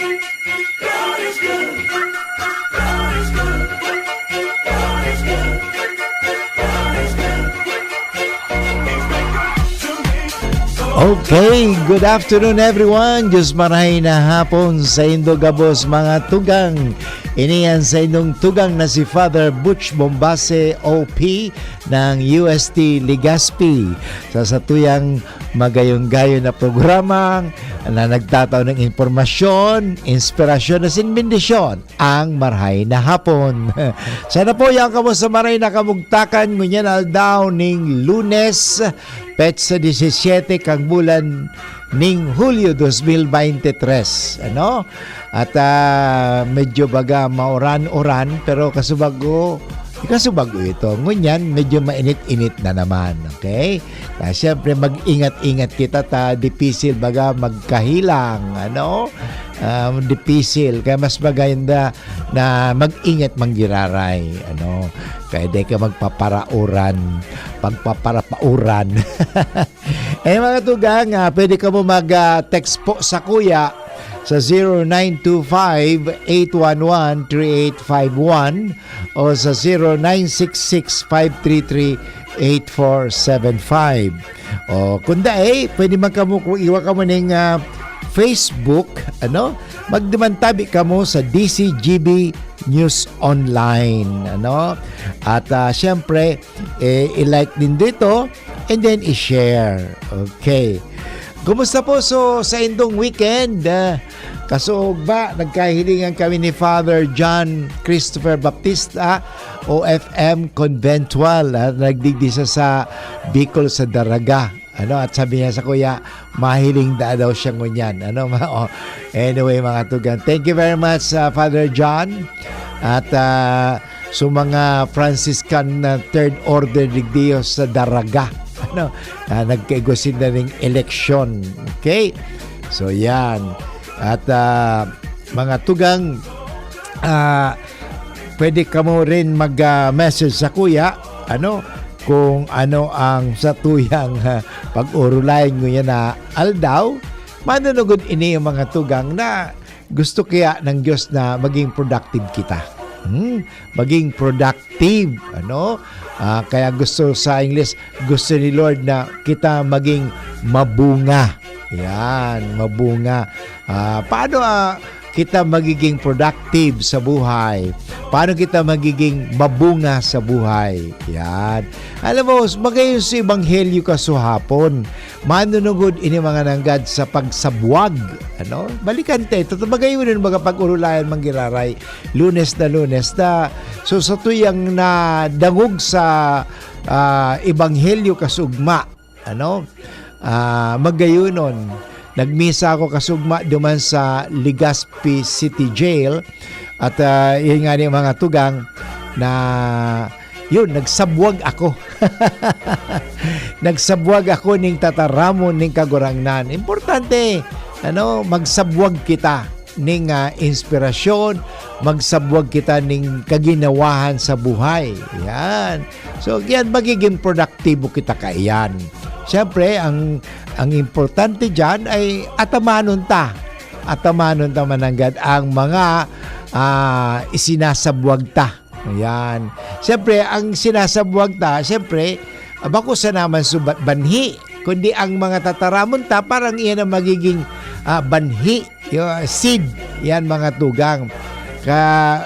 God is good. God is good. God is good. God is good. He's been good to me. Okay, good afternoon everyone. Diyos marahay na hapon sa Indo Gabos mga tugang. Iniyan sa inyong tugang na si Father Butch Bombase OP ng UST Legazpi sa satuyang magayong-gayon na programa na nagtataw ng impormasyon, inspirasyon at bendisyon ang Marahay na Hapon. Sana po yung kamo sa Marahay na Kamugtakan ngunyan aldaw ning Lunes petsa 17 kang bulan ning Hulyo 2023. Ano? At medyo baga mauran-uran pero kasubago ito. Ngunyan medyo mainit-init na naman. Okay? Siyempre mag-ingat-ingat kita dipisil baga magkahilang. Ano? Dipisil. Kaya mas maganda na mag-ingat manggiraray. Ano? Kaya di ka magpaparauran. Pagpaparapauran. Mga tugang, pwede ka mo mag-text po sa kuya sa 0925-811-3851 o sa 0966-533-8475. O kunda pwede kung iwa ka mo ng Facebook, ano? Magdemantabi ka mo sa DCGB News Online, ano? At siyempre, i-like din dito and then i-share. Okay. Kumusta po sa indong weekend? Kasog ba, nagkahilingan kami ni Father John Christopher Baptista, OFM Conventual, nagdigdisa sa Bicol sa Daraga. At sabi niya sa kuya, mahiling daw siya ngunyan. Anyway, mga tugan, thank you very much, Father John. At sa mga Franciscan Third Order Digdios sa Daraga. Nagkaigosin na ring eleksyon. Okay? So, yan. At mga tugang, pwede ka mo rin mag-message sa kuya, kung ano ang satuyang pag-urulayan mo yan na aldaw, manunugod ini yung mga tugang na gusto kaya ng Diyos na maging productive kita. Maging productive, kaya gusto sa English, gusto ni Lord na kita maging mabunga. Yan, mabunga. Paano kita magiging productive sa buhay? Paano kita magiging mabunga sa buhay? Yan. Alam mo, magayon sa Ebanghelyo kasuhapon, manunugod ini mga nanggad sa pagsabwag. Balikan tayo. Magayon din mga pag-urulayan manggiraray. Lunes na. So sa tuyang na dangog sa Ebanghelyo kasugma. Magayonon. Nagmisa ako kasugma duman sa Legazpi City Jail at yun nga yung mga tugang na yun, nagsabwag ako. Nagsabwag ako ning tataramon ning kagurangnan. Importante, magsabwag kita ning inspirasyon, magsabwag kita ning kaginawahan sa buhay. Yan. So, yan, magiging produktibo kita kaiyan. Siyempre, ang importante dyan ay atamanon ta mananggad ang mga isinasabwag ta. Ayan. Siyempre, ang sinasabwag ta, siyempre, bako sa naman subat banhi, kundi ang mga tataramon ta, parang iyan ang magiging banhi, seed, yan mga tugang.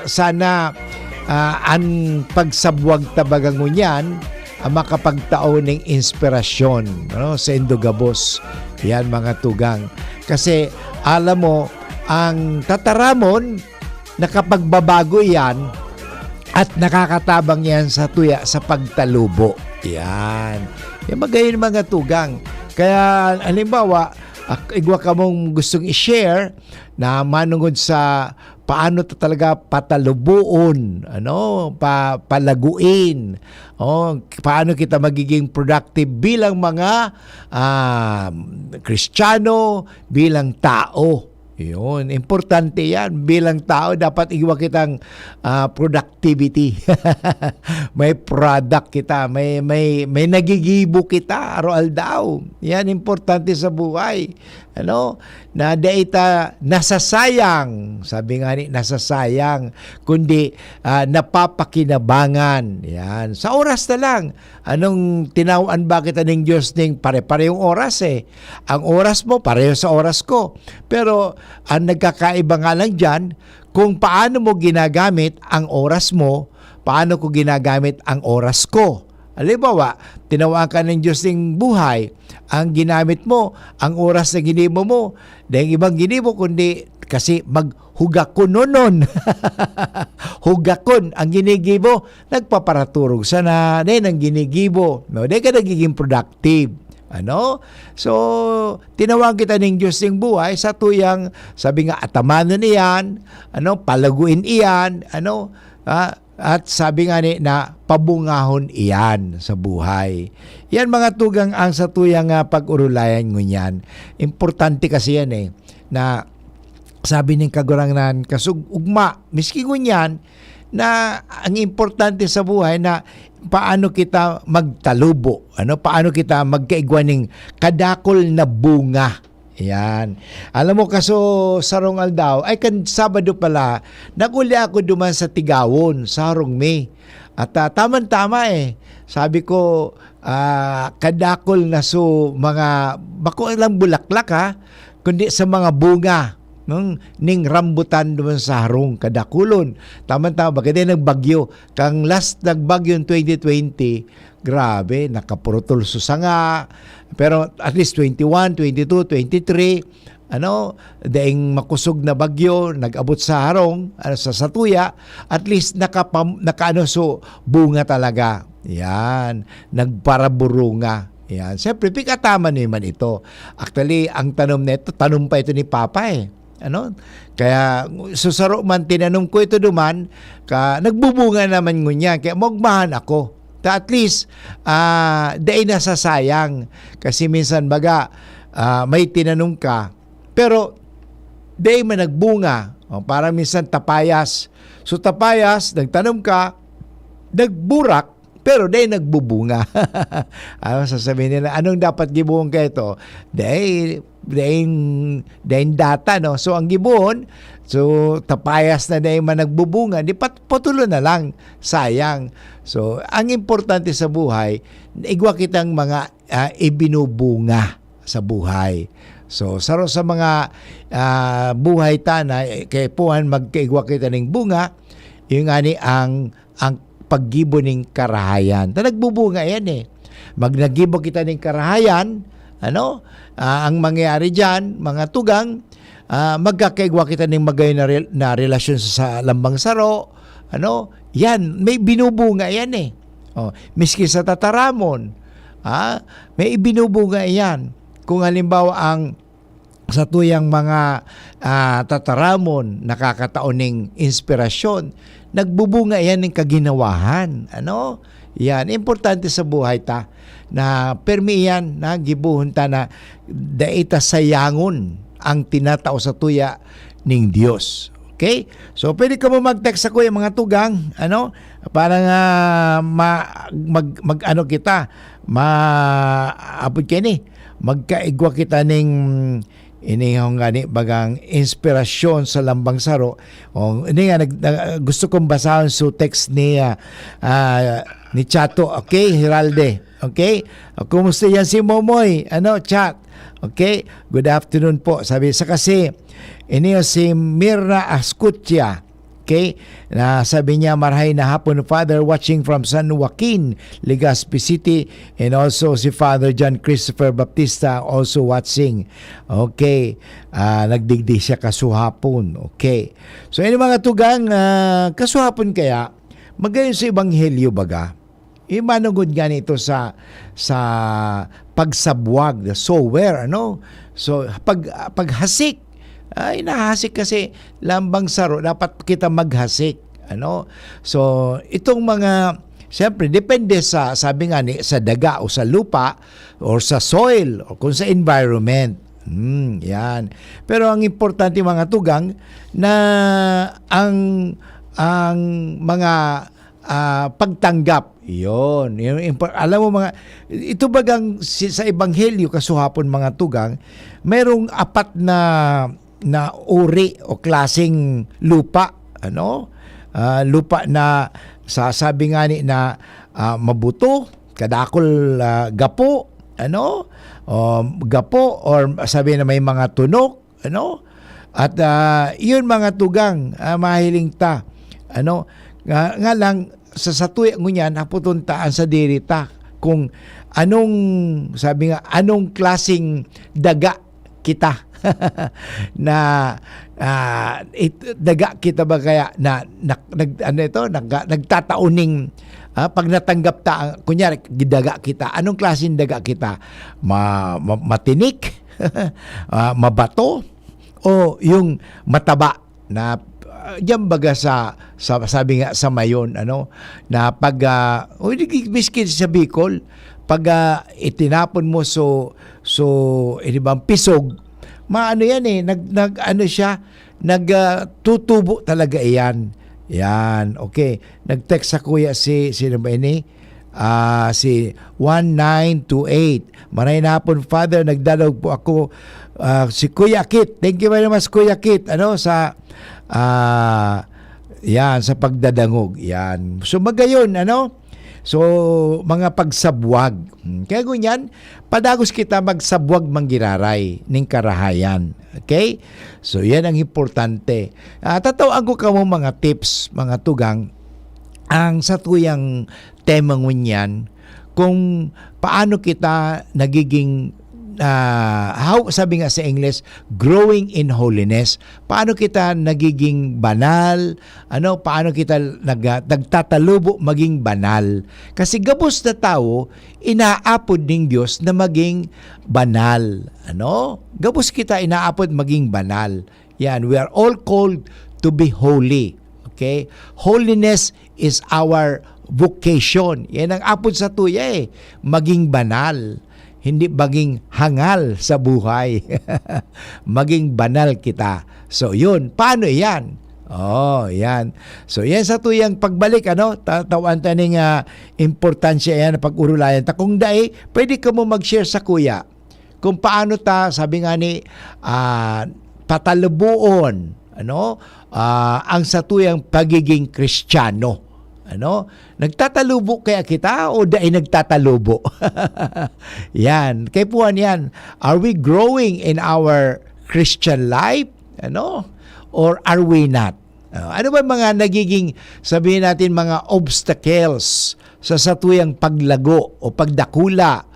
Sana ang pagsabwag tabagang ngunyan, makapagtao ng inspirasyon sa Indogabos. Yan mga tugang. Kasi alam mo, ang tataramon, nakapagbabago yan at nakakatabang yan sa tuya sa pagtalubo. Yan. Yan magayon mga tugang. Kaya halimbawa, igwa ka mong gustong i-share na manungod sa paano talaga patalubuon, palaguin, paano kita magiging productive bilang mga Kristiyano, bilang tao. Yun, importante yan. Bilang tao, dapat iwa kitang productivity. May product kita, may nagigibo kita araw-aldaw. Yan, importante sa buhay. na daita nasasayang, sabi nga ni nasasayang, kundi napapakinabangan. Yan. Sa oras na lang. Anong tinawaan ba kita ng Diyos ng pare-parehong oras eh. Ang oras mo, pareho sa oras ko. Pero ang nagkakaiba nga lang dyan, kung paano mo ginagamit ang oras mo, paano ko ginagamit ang oras ko. Halimbawa, tinawaan ka ng Diyos ng buhay, ang ginamit mo, ang oras na ginimo mo, dahil ibang ginimo, kundi kasi maghugakon nonon. Hugakon ang ginigibo, nagpaparaturog sana, dahil ang ginigibo, no? Dahil ka nagiging productive. Ano? So, tinawag kita ng Diyos ng buhay sa tuyang, sabi nga, atamanan iyan, ano, palaguin iyan, ano, at sabi nga ni na pabungahon iyan sa buhay. Yan mga tugang ang sa tuyang pag-urulayan ngunyan. Importante kasi yan eh, na sabi ng kagurangan kasugugma, miski ngunyan, na ang importante sa buhay na paano kita magtalubo, ano, paano kita magkaigwa ng kadakol na bunga. Yan. Alam mo kaso sarong aldaw, ay kan Sabado pala, naguli ako duman sa Tigawon, sa Harong May. At tama-tama eh. Sabi ko, kadakol na so mga, bako lang bulaklak ha, kundi sa mga bunga. Ning rambutan doon sa harong kadakulon. Tama-tama, bakit nagbagyo? Kang last nagbagyo 2020, grabe, nakapurutol susanga. Pero at least 21, 22, 23, ano, daing makusog na bagyo, nag-abot sa harong, sa Satuya, at least nakaano so bunga talaga. Yan, nagparaburunga. Yan, siyempre, pikatama naman ito. Actually, ang tanom nito, tanom pa ito ni Papa eh. Ano? Kaya susaro man tinanong ko ito duman, nagbubunga naman ngunya, kaya magmahan ako. At least dahil nasasayang kasi minsan baga may tinanong ka pero dahil man nagbunga, parang minsan tapayas. So tapayas, nagtanong ka, nagburak, pero dahil nagbubunga. Ano sasabihin nila, anong dapat gibuhon ka ito? Dahil data, no? So ang gibuhon, so tapayas na dahil man nagbubunga, di patulo na lang, sayang. So ang importante sa buhay, igwa kitang mga ibinubunga sa buhay. So sa mga buhay tana, kay puhan magkaigwa kita ng bunga, yung ani ang paggibo ng karahayan. Nagbubunga yan eh. Magnagibo kita ng karahayan, ano, ang mangyayari dyan, mga tugang, magkakaigwa kita ng magay na relasyon sa lambang saro, ano, yan, may binubunga yan eh. Miski sa tataramon, may ibinubunga yan. Kung halimbawa ang sa tuyang mga tataramon, nakakataon ng inspirasyon, nagbubunga yan ng kaginawahan. Ano? Yan, importante sa buhay ta na permi yan na gibuhon ta na daita sayangon ang tinatao sa tuya ning Dios. Okay? So pwede ka mo mag-text ako yung mga tugang, ano? Para nga ano kita, magkaigwa kita ning inihong gani bagang inspirasyon sa lambang saro. Ini nga gusto kong basahin so text ni Chato, okay, Hiralde. Okay? Kumusta yan si Momoy? Ano, chat? Okay? Good afternoon po. Sabi sa kasi iniyo si Mirna Ascutia. Okay? Na sabi niya, marhay na hapon, Father, watching from San Joaquin, Legazpi City, and also si Father John Christopher Baptista also watching. Okay. Nagdigdi siya kasuhapon. Okay. So, ini mga tugang, kasuhapon kaya, magayon sa Ebanghelyo baga, imanugod nga nito sa pagsabwag, the sower, ano? So, paghasik, ay nahasik kasi lambang saro, dapat kita maghasik, ano? So itong mga, siyempre depende sa, sabi nga ni, sa daga o sa lupa or sa soil o kung sa environment. Yan. Pero ang importante mga tugang na ang mga pagtanggap. Yun. Alam mo mga, ito bagang sa Ebanghelyo kasuhapon mga tugang, merong 4 na uri o klaseng lupa. Lupa na sasabi nga ni na mabuto, kadakol gapo, gapo or sabi na may mga tunok, at yun mga tugang mahiling ta, nga lang sa satuya ngunyan naputuntaan sa dirita kung anong sabi nga anong klasing daga kita na daga kita ba kaya na nagtatauning pag natanggap ta kunyari daga kita, anong klaseng daga kita, matinik mabato o yung mataba na diyan baga sa sabi nga sa mayon na pag miskin sa Bicol pag itinapon mo bang pisog maano yan siya nagtutubo talaga yan okay. Nag-text sa kuya sino ba ini si 1928 maray na hapon father, nagdalog po ako si Kuya Kit, thank you very much Kuya Kit sa yan sa pagdadangog yan, so magayon so mga pagsabwag kaya ganyan padagos kita magsabwag manggiraray ning karahayan, okay, so yan ang importante. Tatawag ko kamo mga tips mga tugang ang sa tuyang temang ngunyan kung paano kita nagiging how sabi nga sa English, growing in holiness. Paano kita nagiging banal? Paano kita nagtatalubo maging banal? Kasi gabos na tao, inaapod ng Diyos na maging banal. Gabos kita inaapod maging banal. Yan, we are all called to be holy. Okay? Holiness is our vocation. Yan ang apod sa tuya maging banal. Hindi maging hangal sa buhay. Maging banal kita. So, yun. Paano yan? Yan. So, yan sa tuyang pagbalik, tatawan taning importansya yan, pag-urulayan. Kung dai, pwede ka mo mag-share sa kuya kung paano sabi nga ni, patalubuon, ang sa tuyang pagiging Kristiyano. Nagtatalubo kaya kita o dahil nagtatalubo? Yan. Kaya puan yan. Are we growing in our Christian life? Or are we not? Ano ba mga nagiging, sabihin natin, mga obstacles sa satuyang paglago o pagdakula?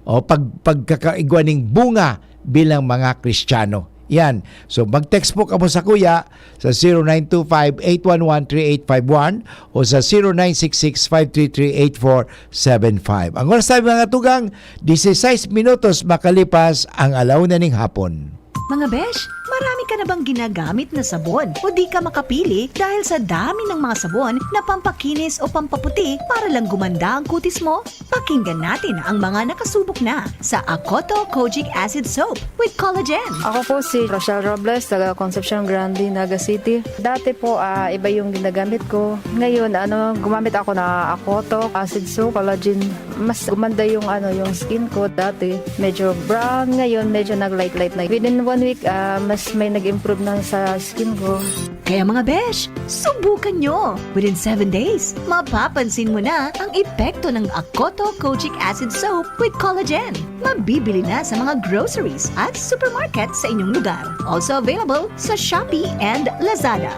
O pagkakaigwa ng bunga bilang mga Kristiyano? Yan. So, mag-text po kamo sa kuya sa 0925-811-3851 o sa 0966-533-8475. Ang oras tayo mga tugang, 16 minutos makalipas ang alauna ning hapon. Mga besh, marami ka na bang ginagamit na sabon o di ka makapili dahil sa dami ng mga sabon na pampakinis o pampaputi para lang gumanda ang kutis mo? Pakinggan natin ang mga nakasubok na sa Akoto Kojic Acid Soap with Collagen. Ako po si Rochelle Robles, taga Concepcion Grande, Naga City. Dati po, iba yung ginagamit ko. Ngayon, gumamit ako na Akoto Acid Soap, Collagen. Mas gumanda yung skin ko. Dati, medyo brown. Ngayon, medyo nag-light-light na. Within 1 week, mas may nag-improve na sa skin ko. Kaya mga besh, subukan nyo! Within 7 days, mapapansin mo na ang epekto ng Akoto Kojic Acid Soap with Collagen. Mabibili na sa mga groceries at supermarket sa inyong lugar. Also available sa Shopee and Lazada.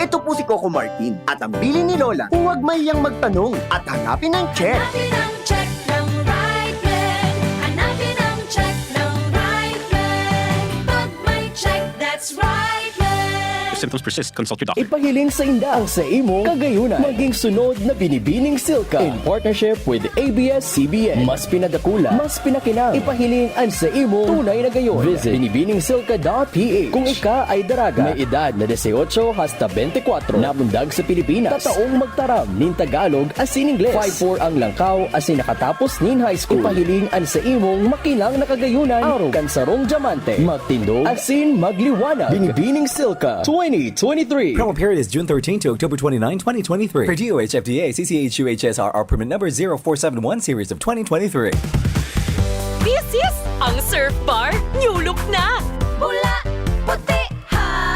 Ito po si Coco Martin at ang bili ni Lola, huwag mayang magtanong at hanapin ang check. Hanapin ang check ng right leg. Hanapin ang check ng right leg. Pag may check, that's right leg. If symptoms persist, consult your doctor. Ipahiling sa indaang sa imo kagayunan. Maging sunod na binibining Silka in partnership with ABS-CBN. Mas pinadakula, mas pinakinang. Ipahiling ang sa imo tunay na gayon. Visit binibiningsilka.ph. Kung ika ay daraga, may edad na 18 hasta 24, namundag sa Pilipinas, tataong magtaram nin Tagalog asin Ingles, 5-4 ang langkaw asin nakatapos nin high school. Ipahiling ang sa imong makilang na kagayunan, araw kansarong diamante, magtindog asin magliwanag. Binibining Silka, 20 2023. Promo period is June 13 to October 29, 2023. For DOH, FDA, CCH, UHSRR permit number 0471 series of 2023. This is ang Surf Bar New Look na! Bula, puti, ha!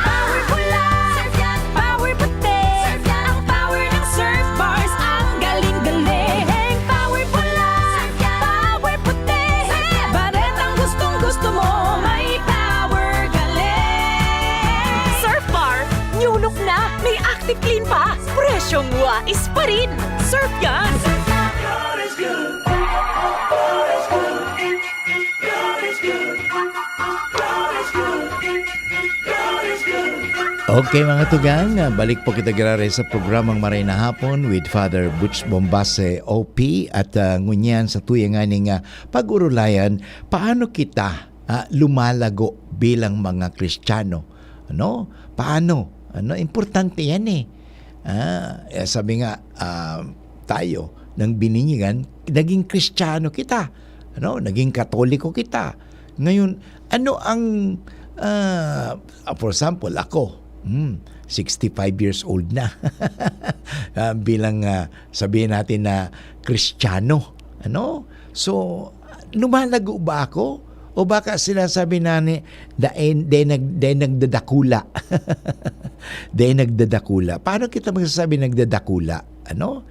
Power pula! Surf yan! Power puti! Surf yan! Ang power ng Surf Bars ang galing-galing! Power pula! Surf yan! Power puti! Surf yan! Baret ang gustong-gusto mo, may power galing! Surf Bar New Look na! May active clean pa! Presyong wais pa rin! Surf yan! God is good. God is good. God is good. God is good. God is good. Okay mga tugang, balik po kita garare sa programang Maray na Hapon with Father Butch Bombase OP at ngunyan sa tuyanganing pag-urulayan, paano kita lumalago bilang mga Kristiyano? Ano? Paano? Ano? Importante yan eh. Sabi nga, tayo ng bininyigan, naging Kristiyano kita. Ano? Naging Katoliko kita. Ngayon, ano ang for example, ako 65 years old na bilang sabihin natin na Kristiyano. Ano? So, lumalago ba ako? O baka sinasabi na ni dahil nagdadakula. Dahil nagdadakula. Paano kita magsasabi nagdadakula? Ano?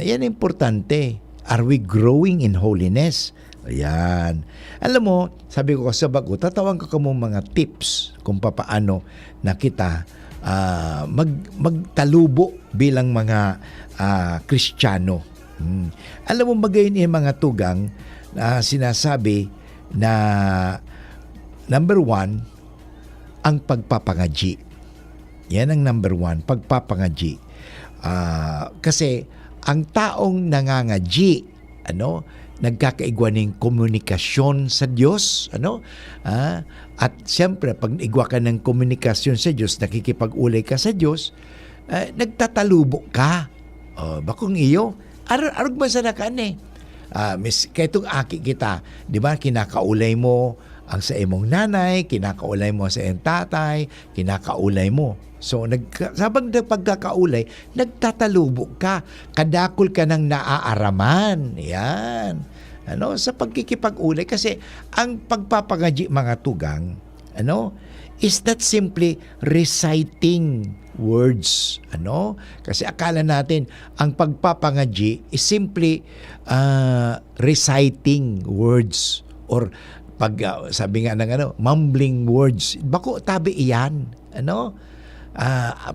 Yan importante. Are we growing in holiness? Ayan. Alam mo, sabi ko sa bago, tatawan ko kamo mga tips kung paano na kita magtalubo bilang mga Kristiyano. Alam mo, magayon yung mga tugang sinasabi na number 1, ang pagpapangadyi. Yan ang number 1, pagpapangadyi. Kasi ang taong nangangadyi, nagkakaigwa ng komunikasyon sa Diyos, at siyempre pag igwa ka ng komunikasyon sa Diyos, nakikipag-ulay ka sa Diyos, nagtatalubo ka. Bakong iyo, arog ba sa nakan kaya itong aki kita, di ba, kinakaulay mo ang sa imong nanay, kinakaulay mo sa iyong tatay, kinakaulay mo. So, sabang pagkakaulay, nagtatalubo ka. Kadakol ka ng naaaraman. Yan. Sa pagkikipag-ulay. Kasi, ang pagpapangadyi mga tugang, is not simply reciting words. Kasi akala natin, ang pagpapangadyi is simply reciting words. Or, sabi nga ng mumbling words. Bako, tabi iyan.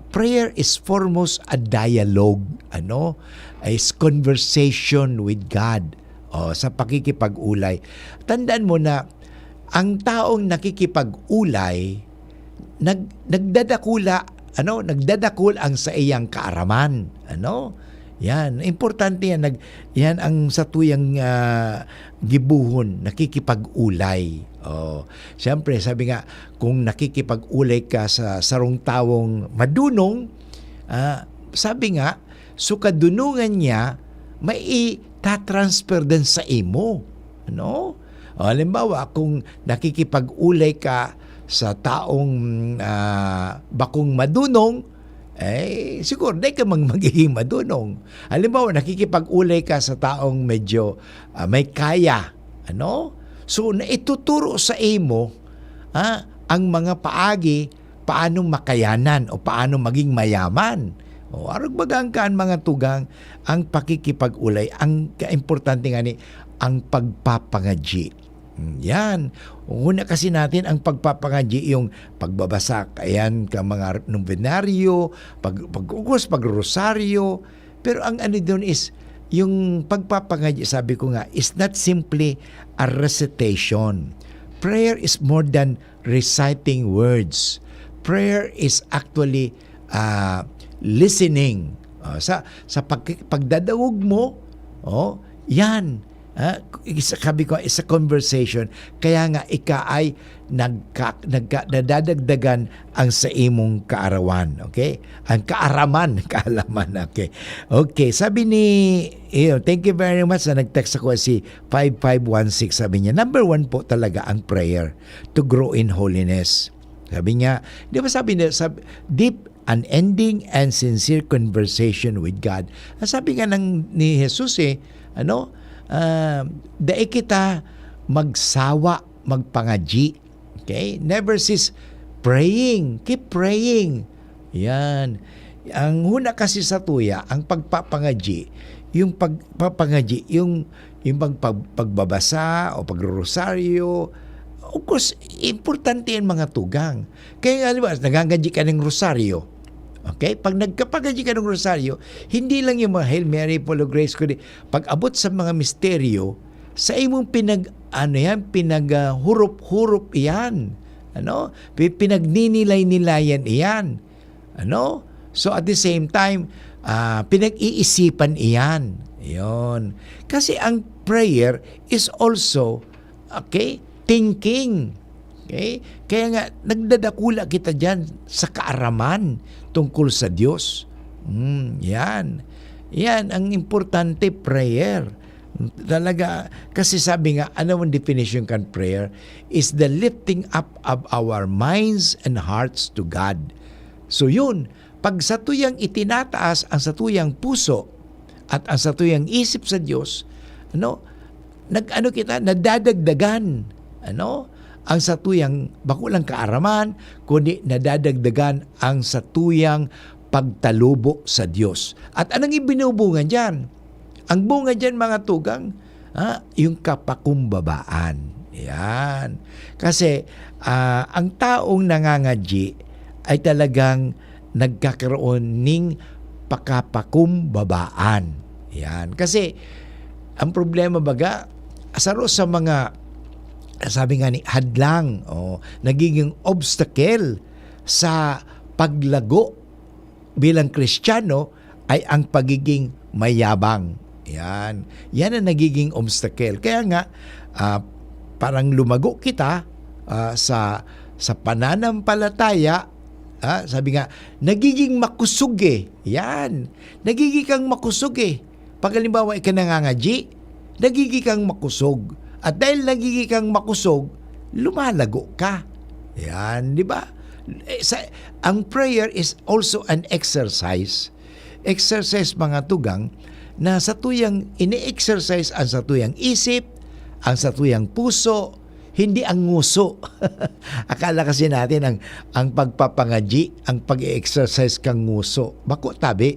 Prayer is foremost a dialogue, is conversation with God sa pakikipag-ulay. Tandaan mo na ang taong nakikipag-ulay nagdadakula, nagdadakul ang sa iyang kaaraman, Yan, importante yan. Yan ang sa tuyang gibuhon, nakikipag-ulay. Siyempre, sabi nga, kung nakikipag-ulay ka sa sarong tawong madunong, sabi nga, so kadunungan niya, may itatransfer din sa imo. Halimbawa, kung nakikipag-ulay ka sa taong bakong madunong, siguro di ka magiging madunong. Halimbawa, nakikipag-ulay ka sa taong medyo may kaya. So, naituturo sa imo ang mga paagi paano makayanan o paano maging mayaman. Arog bagang kaan mga tugang, ang pakikipag-ulay, ang kaimportante nga ni, ang pagpapangadyi. Yan. Una kasi natin ang pagpapangadyi, yung pagbabasa, ayan, ka mga novenaryo, pag-rosaryo. Pero ang doon is, yung pagpapangadyi, sabi ko nga, is not simply a recitation. Prayer is more than reciting words. Prayer is actually listening. Sa pagdadawog mo, yan. Sabi ko, is a conversation. Kaya nga, ika ay nadadagdagan ang sa imong kaarawan. Okay? Ang kaalaman. Okay. Okay. Sabi ni, thank you very much na nag-text ako si 5516. Sabi niya, number 1 po talaga ang prayer to grow in holiness. Sabi nga, di ba sabi deep, unending, and sincere conversation with God. Ang sabi nga ni Jesus dai kita magsawa, magpangaji. Okay? Never cease praying. Keep praying. Yan. Ang huna kasi sa tuya, ang pagpapangaji, yung pagpapangaji, yung pagbabasa o pagrosaryo, of course, importante yan mga tugang. Kaya nga, di ba, nagangaji ka ng rosaryo. Okay? Pag nagkapagaji ka ng rosaryo, hindi lang yung mga Hail Mary, full of grace, kundi pag abot sa mga misteryo, sa imong pinaghurup-hurup yan. Pinagninilay-nilayan iyan. So at the same time, pinag-iisipan iyan. Yon. Kasi ang prayer is also, thinking. Okay? Kaya nga, nagdadakula kita dyan sa kaaraman tungkol sa Diyos. Yan. Yan, ang importante, prayer. Talaga, kasi sabi nga, ano ang definition kan prayer? Is the lifting up of our minds and hearts to God. So yun, pag sa tuyang itinataas ang sa tuyang puso at ang sa tuyang isip sa Diyos, nadadagdagan, ang sa tuyang bakulang kaaraman, kundi nadadagdagan ang sa tuyang pagtalubo sa Diyos. At anong ibinubungan dyan? Ang bunga dyan, mga tugang, yung kapakumbabaan. Yan. Kasi ang taong nangangadyi ay talagang nagkakaroon ng pakapakumbabaan. Yan. Kasi ang problema baga, asaro sa mga, sabi nga ni, hadlang, nagiging obstacle sa paglago bilang Kristiyano ay ang pagiging mayabang. Yan. Yan ang nagiging obstacle. Kaya nga, parang lumago kita sa pananampalataya. Sabi nga, nagiging makusog eh. Yan. Nagiging kang makusog eh. Pag halimbawa ikaw nangangadyi, nagiging kang makusog. At dahil nagiging kang makusog, lumalago ka. Yan, di ba? Ang prayer is also an exercise. Exercise, mga tugang, na sa tuyang ini-exercise ang sa tuyang isip, ang sa tuyang puso, hindi ang nguso. Akala kasi natin ang pagpapangadyi, ang pag-exercise kang nguso. Bako tabi.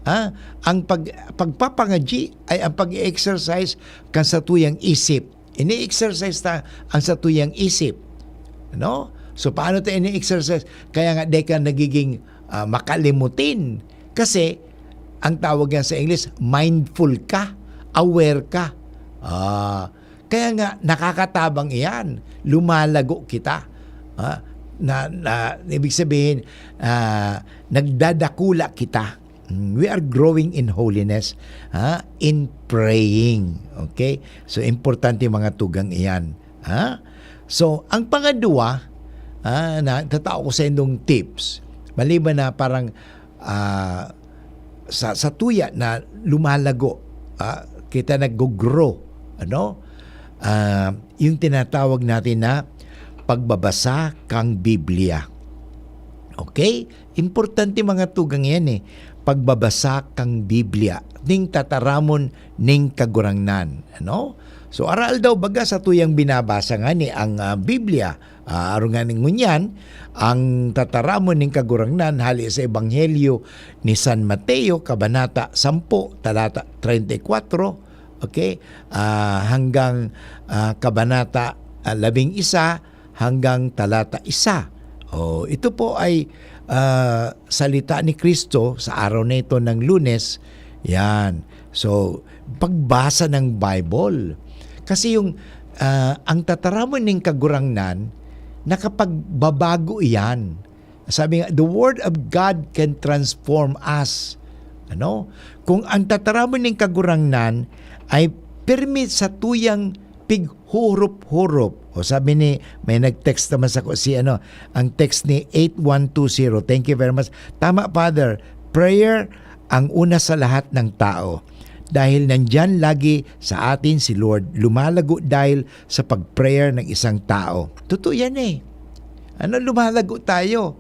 Ang pagpapangadyi ay ang pag-exercise kang sa tuyang isip. Ini-exercise ang sa tuyang isip. So paano tayo ini-exercise? Kaya nga di ka nagiging makalimutin. Kasi ang tawag yan sa English, mindful ka, aware ka. Kaya nga, nakakatabang iyan. Lumalago kita. Ibig sabihin, nagdadakula kita. We are growing in holiness, in praying. Okay? So, importante mga tugang iyan. So, ang pangadwa, tatao ko sa indong tips, maliban na parang sa tuya na lumalago, kita nag-grow, yung tinatawag natin na pagbabasa kang Biblia. Okay? Importante mga tugang yan pagbabasa kang Biblia, ning tataramon ning kagurangnan. So aral daw baga sa tuyang binabasa nga ni ang Biblia. Aron nga ning ngunyan, ang tataramon ning kagurangnan hali sa Ebanghelyo ni San Mateo, Kabanata 10, talata 34, okay? Hanggang Kabanata 11 hanggang talata 1. Ito po ay salita ni Kristo sa araw na ito ng Lunes. Yan. So, pagbasa ng Bible. Kasi yung ang tataramon ng kagurangnan, nakapagbabago iyan. Sabi nga, the Word of God can transform us. Kung ang tataramon ng kagurangnan ay permit sa tuyang pighurup-hurup. Sabi ni, may nag-text naman sa ang text ni 8120. Thank you very much. Tama, Father. Prayer ang una sa lahat ng tao. Dahil nandyan lagi sa atin si Lord, lumalago dahil sa pag-prayer ng isang tao. Totoo yan Lumalago tayo.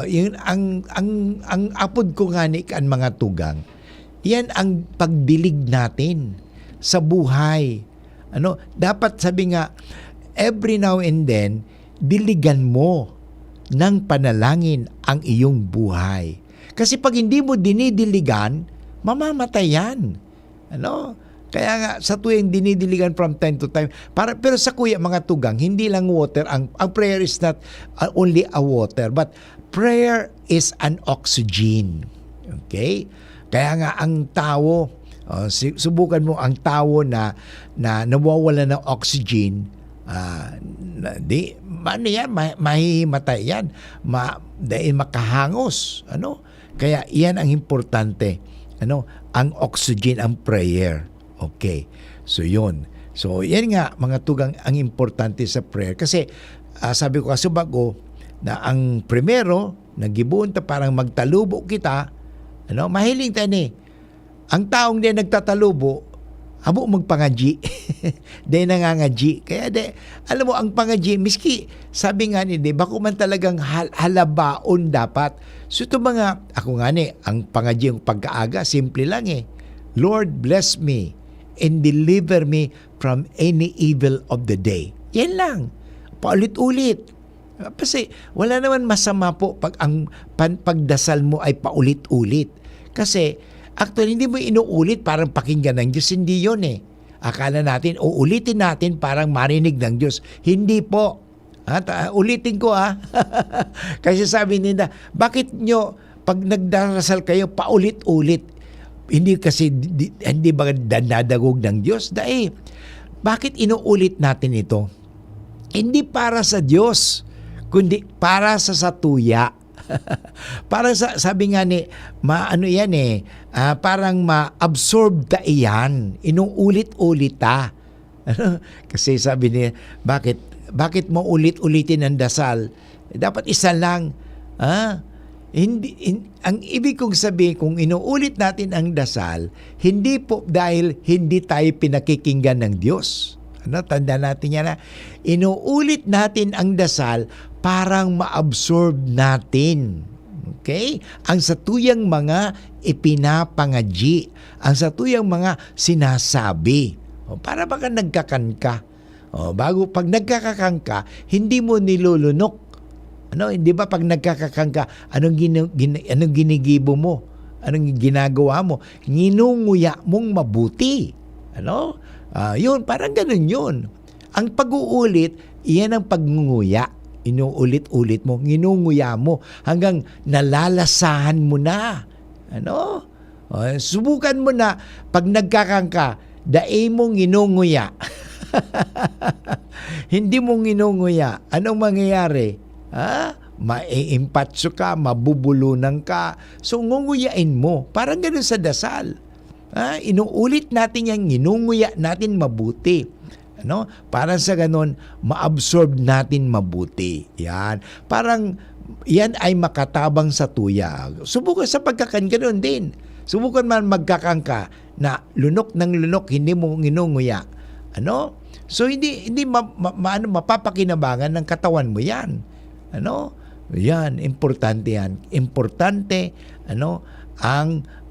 Yun ang apod ko nga ni kan mga tugang. Yan ang pagdilig natin sa buhay. Dapat sabi nga, every now and then, diligan mo ng panalangin ang iyong buhay. Kasi pag hindi mo dinidiligan, mamamatay yan. Kaya nga sa tuwing dinidiligan from time to time. Pero sa kuya mga tugang, hindi lang water. Ang prayer is not only a water, but prayer is an oxygen. Okay? Kaya nga ang tao, subukan mo ang tao na nawawala ng oxygen, mahihimatay yan. Dahil makahangos. Kaya yan ang importante. Ang oxygen, ang prayer. Okay. So, yun. So, yan nga, mga tugang, ang importante sa prayer. Kasi, sabi ko kasi bago, na ang primero, nagibuon ta parang magtalubo kita, mahiling tayo ni. Ang taong di nagtatalubo, abo magpangaji. Di nangangaji. Kaya alam mo, ang pangaji, miski, sabi nga ni, bako man talagang halabaon dapat. So, ito mga, ako nga ni, ang pangaji, yung pagkaaga, simple lang Lord, bless me and deliver me from any evil of the day. Yan lang. Paulit-ulit. Kasi wala naman masama po pag ang pagdasal mo ay paulit-ulit. Kasi actually hindi mo inuulit parang pakinggan ng Diyos. Hindi yun Akala natin, uulitin natin parang marinig ng Diyos. Hindi po. Ulitin ko Kasi sabi nila, bakit nyo pag nagdarasal kayo paulit-ulit? Hindi kasi, hindi ba dadagog ng Diyos? Dahil, bakit inuulit natin ito? Hindi para sa Diyos, kundi para sa satuya. Para sa, sabi nga ni, parang ma-absorb ta iyan. Inuulit-ulit ta. Kasi sabi niya, bakit mo ulit-ulitin ang dasal? Dapat isa lang. Ang ibig kong sabihin, kung inuulit natin ang dasal, hindi po dahil hindi tayo pinakikinggan ng Diyos. Tanda natin yan inuulit natin ang dasal parang ma-absorb natin. Okay? Ang satuyang mga ipinapangaji, ang satuyang mga sinasabi. Para baka nagkakanka. Bago pag nagkakakangka, hindi mo nilulunok. Hindi ba pag nagkakakangka, anong ginigibo mo? Anong ginagawa mo? Nginunguya mong mabuti. Yun, parang ganun yun. Ang pag-uulit, iyan ang pagngunguya. Inuulit-ulit mo, nginunguya mo, hanggang nalalasahan mo na. Subukan mo na, pag nagkakangka, dae mong nginunguya. Hindi mo nginunguya. Anong mangyayari? Maiimpatso ka, mabubulunan ka. So, ngunguyain mo. Parang ganun sa dasal. Inuulit natin yan, nginunguya natin mabuti. Parang sa ganun, ma-absorb natin mabuti. Yan. Parang, yan ay makatabang sa tuya. Subukan sa pagkakan, ganun din. Subukan man magkakangka na lunok ng lunok, hindi mo nginunguya. So, hindi mapapakinabangan ng katawan mo yan. Yan, importante yan. Importante,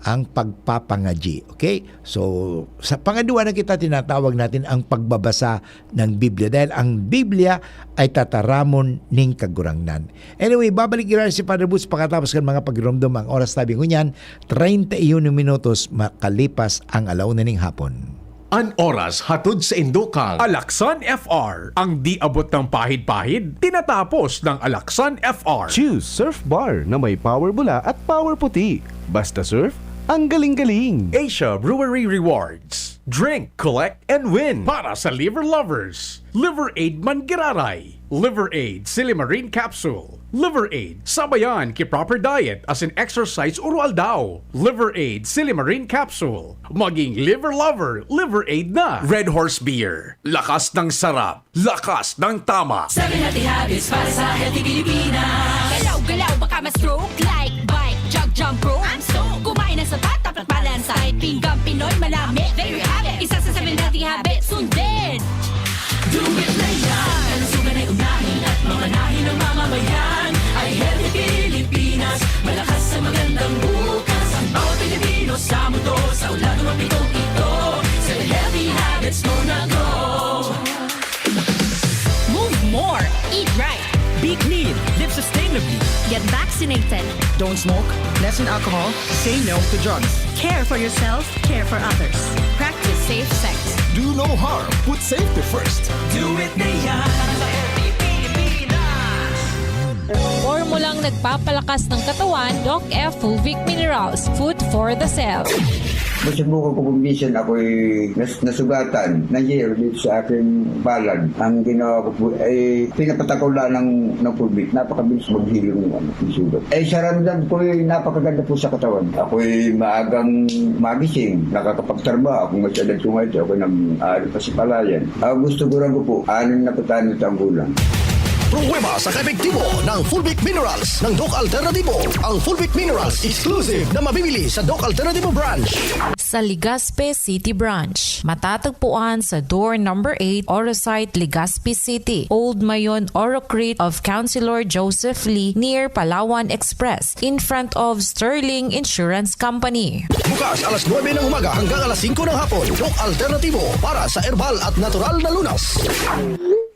ang pagpapangaji. Okay? So, sa pangalawa na kita tinatawag natin ang pagbabasa ng Biblia. Dahil ang Biblia ay tataramon ning kagurangnan. Anyway, babalik rin si Father Boots pagkatapos ng mga pagramdam. Ang oras tabi ko niyan, 31 minutos makalipas ang 1:00 ning hapon. An oras hatod sa Indokang Alaksan FR. Ang di abot ng pahid-pahid, tinatapos ng Alaksan FR. Choose Surf Bar na may power bula at power puti. Basta surf, ang galing-galing. Asia Brewery Rewards. Drink, collect, and win. Para sa liver lovers. Liver Aid Mangiraray. Liver Aid Silimarine Capsule. Liver Aid sabayan ki proper diet as in exercise urual daw. Liver Aid Silimarine Capsule. Maging liver lover, Liver Aid na. Red Horse Beer. Lakas ng sarap. Lakas ng tama. 7 healthy habits para sa healthy Pilipinas. Galaw-galaw baka ma-stroke. Like, bike, jog, jump, rope. I'm so kumain ng sapat, dapat balance. Kahit pinggang Pinoy malami. There you have it. Isa sa 7 healthy habits. Sundin. Do it na yan. Kalusugan ay unahin at mga Be clean. Live sustainably. Get vaccinated. Don't smoke. Lessen alcohol. Say no to drugs. Care for yourself, care for others. Practice safe sex. Do no harm. Put safety first. Do it na yan. Formulang nagpapalakas ng katawan, Doc F. Fulvic Minerals. Food for the cell. Masubukan ko kung minsan ako'y nasugatan, nangyayari dito sa aking balad. Ang ginawa ko po ay pinapatakaw lang ng pulbit. Napakabilis maghilong ng sugat. Sa ramdam ko ay napakaganda po sa katawan. Ako'y maagang magising, nakakapagtarba. Kung mas edad ko ngayon, ako'y nang-aaral pa si Palayan. Gusto ko po, 6 na patahan na taong gulang. Pruweba sa kaepektibo ng Fulvic Minerals ng Doc Alternativo. Ang Fulvic Minerals exclusive na mabibili sa Doc Alternativo branch. Sa Legazpi City Branch. Matatagpuan sa door number 8, Orosite, Legazpi City. Old Mayon Orocrete of Councilor Joseph Lee near Palawan Express in front of Sterling Insurance Company. Bukas alas 9 ng umaga hanggang alas 5 ng hapon. Doc Alternativo para sa herbal at natural na lunas.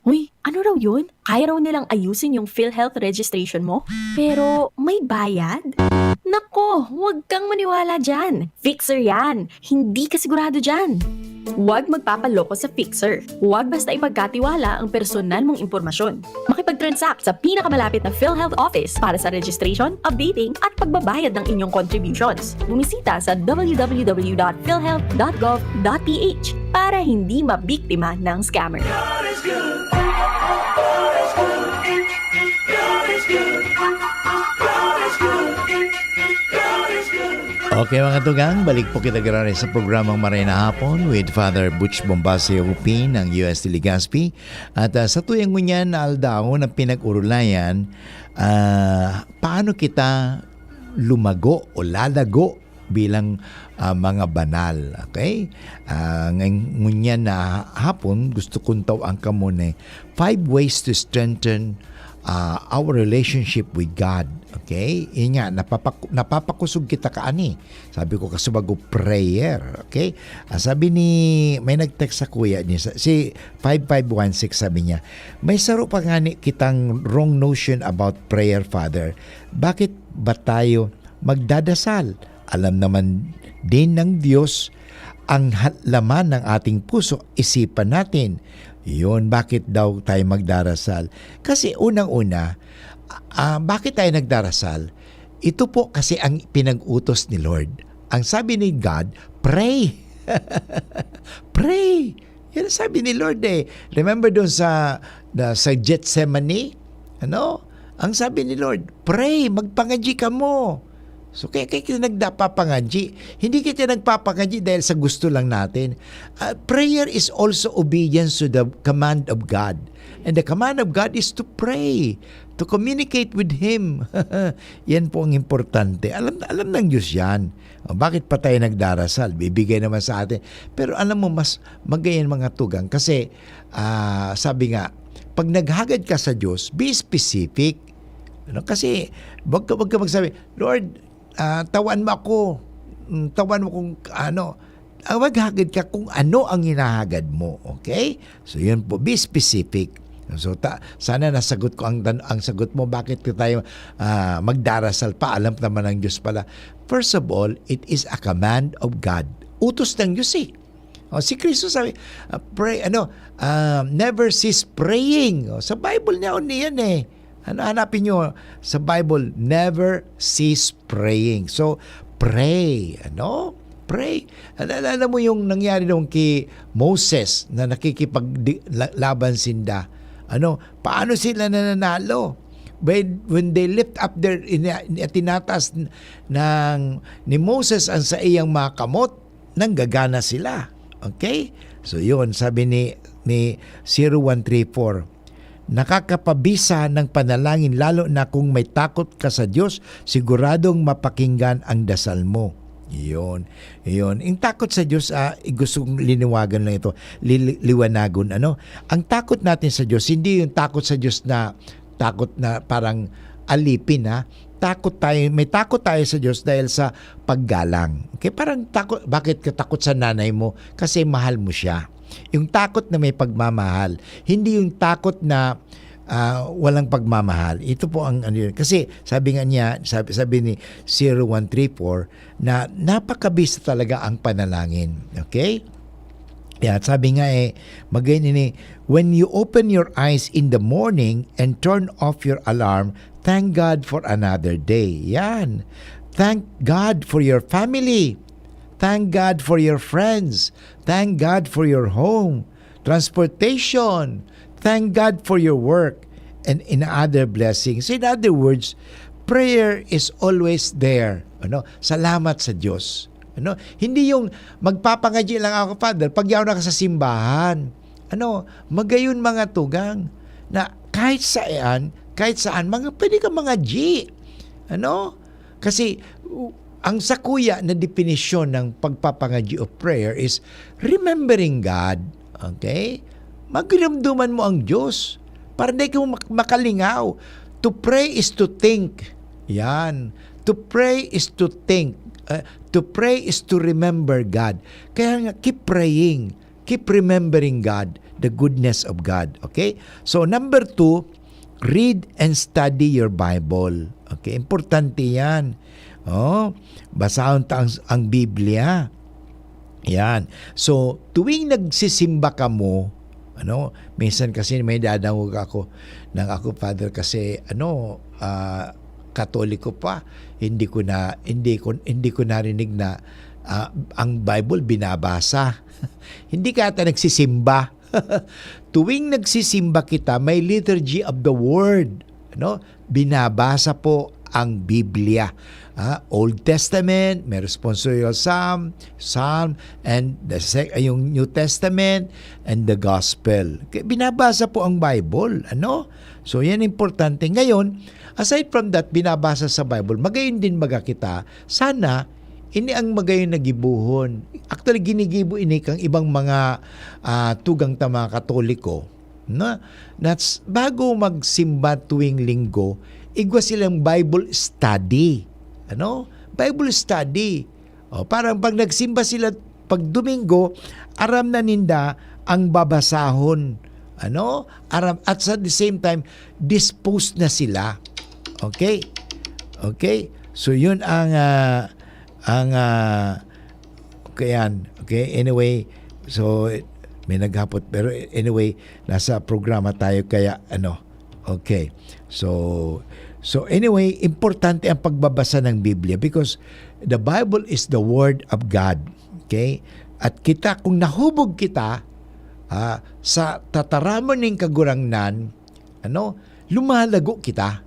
Uy, ano raw yun? Kaya raw nilang ayusin yung PhilHealth registration mo? Pero may bayad? Nako, huwag kang maniwala dyan. Fixer yan. Hindi ka sigurado dyan. Huwag magpapaloko sa Fixer. Huwag basta ipagkatiwala ang personal mong impormasyon. Makipag-transact sa pinakamalapit na PhilHealth office para sa registration, updating at pagbabayad ng inyong contributions. Bumisita sa www.philhealth.gov.ph para hindi mabiktima ng scammer. God is good. God is good. God is good. God is good. God is good. Okay mga tugang, balik po kita gano'n sa programang Marina Hapon with Father Butch Bombase OP ng UST Legazpi. At sa tuyang ngunyan na aldaw na pinag-urulayan, paano kita lumago o lalago bilang mga banal. Okay? Ngunyan na hapon, gusto kong tawang ka muna 5 ways to strengthen our relationship with God. Okay? Yun nga, napapakusog kita kaani. Sabi ko kasubago prayer. Okay? Sabi ni, may nag-text sa kuya niya, si 5516 sabi niya, may saro pa nga kitang wrong notion about prayer, Father. Bakit ba tayo magdadasal? Alam naman din ng Diyos ang laman ng ating puso, isipan natin. Yun, bakit daw tayo magdarasal? Kasi unang-una, bakit tayo nagdarasal? Ito po kasi ang pinag-utos ni Lord. Ang sabi ni God, pray. Pray. Yan ang sabi ni Lord eh. Remember doon sa Gethsemane? Ano? Ang sabi ni Lord, pray, magpangadji ka mo. So kaya kita nagpapangadji. Hindi kita nagpapangadji dahil sa gusto lang natin. Prayer is also obedience to the command of God. And the command of God is to pray, to communicate with Him. Yan po ang importante. Alam ng Diyos yan. Bakit pa tayo nagdarasal? Bibigay naman sa atin. Pero alam mo, mas magayon mga tugang. Kasi sabi nga, pag naghagad ka sa Diyos, be specific. Kasi wag ka magsabi, Lord, tawan mo ako. Tawan mo kung ano. Maghagad ka kung ano ang hinahagad mo. Okay? So yun po, be specific. So sana nasagot ko ang sagot mo, bakit tayo magdarasal pa? Alam naman ng Diyos pala. First of all, it is a command of God. Utos ng Diyos eh. Si Kristo sabi, pray, never cease praying. Sa Bible niya yan eh. Hanapin nyo sa Bible, never cease praying. So, pray. Pray. Alam mo yung nangyari doon kay Moses na nakikipaglaban sinda. Paano sila nananalo? When they lift up their tinatas ni Moses ang sa iyang mga kamot, nanggagana sila. Okay? So, yun, sabi ni 0134, nakakapabisa ng panalangin lalo na kung may takot ka sa Diyos, siguradong mapakinggan ang dasal mo. Iyon. Yung takot sa Diyos, gusto kong liniwagan lang ito, liwanagon. Ang takot natin sa Diyos, hindi yung takot sa Diyos na takot na parang alipin, ha? May takot tayo sa Diyos dahil sa paggalang. Okay, parang takot, bakit ka takot sa nanay mo? Kasi mahal mo siya. Yung takot na may pagmamahal, hindi yung takot na walang pagmamahal. Ito po ang ano yun. Kasi sabi nga niya, sabi ni 0134 na napakabisa talaga ang panalangin. Okay? Yeah, sabi nga magayon ini, when you open your eyes in the morning and turn off your alarm, thank God for another day. Yan. Thank God for your family. Thank God for your friends. Thank God for your home, transportation. Thank God for your work and in other blessings. In other words, prayer is always there. Salamat sa Diyos. Hindi yung magpapangadya lang ako, Father, pag yaw na ka sa simbahan. Magayon mga tugang na kahit saan, pwede ka mga G. Kasi ang sakuya na definisyon ng pagpapangadya of prayer is remembering God. Okay? Magramduman mo ang Diyos para hindi ka makalingaw. To pray is to think. Yan. To pray is to think. To pray is to remember God. Kaya nga, keep praying. Keep remembering God, the goodness of God. Okay? So, number 2, read and study your Bible. Okay? Importante yan. Basahon ang Biblia. Yan. So, tuwing nagsisimba ka mo, minsan kasi may dadangog ako ng ako, Father, kasi Katoliko pa, hindi ko narinig na ang Bible binabasa. Hindi ka ata nagsisimba. Tuwing nagsisimba kita, may liturgy of the word. Binabasa po ang Biblia. Old Testament, may responsorial Psalm, and yung New Testament, and the Gospel. Binabasa po ang Bible. So, yan importante. Ngayon, aside from that, binabasa sa Bible, magayon din baga kita, sana, ini ang magayon na gibuhon. Actually, ginigibo ini kang ibang mga tugang ta mga Katoliko. That's, bago magsimba tuwing linggo, igwa silang Bible study. Bible study. Parang pag nagsimba sila pag Domingo, aram na ninda ang babasahon. Aram, at sa the same time, disposed na sila. Okay? Okay? So, yun ang kayan. Okay? Anyway, so, may naghapot. Pero anyway, nasa programa tayo kaya, okay. So anyway, importante ang pagbabasa ng Biblia because the Bible is the Word of God. Okay? At kita, kung nahubog kita sa tataramon ng kagurangnan, lumalago kita.